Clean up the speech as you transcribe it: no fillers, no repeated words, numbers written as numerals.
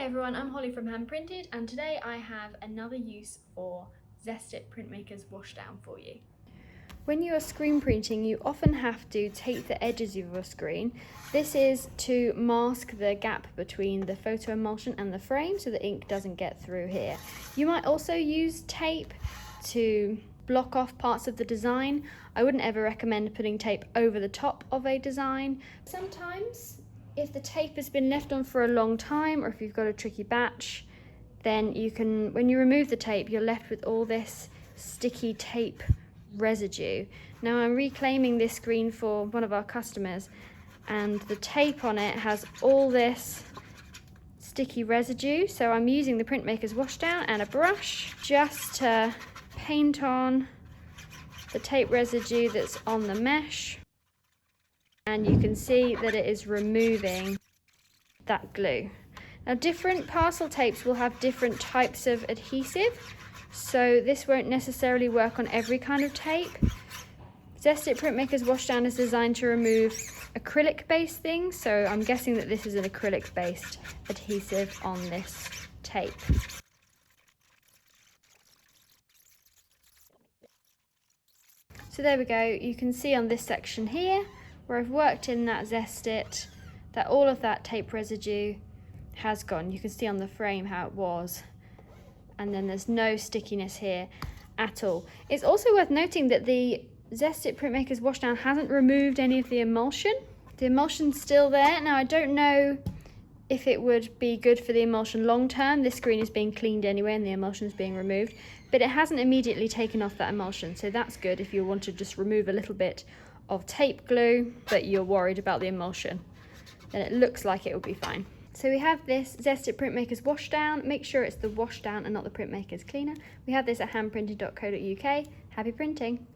Hi everyone, I'm Holly from Handprinted, and today I have another use for Zest It Printmakers Washdown for you. When you are screen printing, you often have to tape the edges of your screen. This is to mask the gap between the photo emulsion and the frame so the ink doesn't get through here. You might also use tape to block off parts of the design. I wouldn't ever recommend putting tape over the top of a design. Sometimes, if the tape has been left on for a long time, or if you've got a tricky batch, then you can, when you remove the tape, you're left with all this sticky tape residue. Now I'm reclaiming this screen for one of our customers, and the tape on it has all this sticky residue, so I'm using the Printmakers Washdown and a brush just to paint on the tape residue that's on the mesh. And you can see that it is removing that glue. Now different parcel tapes will have different types of adhesive, so this won't necessarily work on every kind of tape. Zest It Printmakers Washdown is designed to remove acrylic based things, so I'm guessing that this is an acrylic based adhesive on this tape. So there we go, you can see on this section here where I've worked in that Zest It, that all of that tape residue has gone. You can see on the frame how it was, and then there's no stickiness here at all. It's also worth noting that the Zest It Printmakers Washdown hasn't removed any of the emulsion. The emulsion's still there. Now I don't know if it would be good for the emulsion long term. This screen is being cleaned anyway and the emulsion is being removed, but it hasn't immediately taken off that emulsion, so that's good if you want to just remove a little bit of tape glue but you're worried about the emulsion. Then it looks like it will be fine. So we have this Zest It Printmakers Washdown. Make sure it's the Washdown and not the Printmakers Cleaner. We have this at handprinted.co.uk. Happy printing!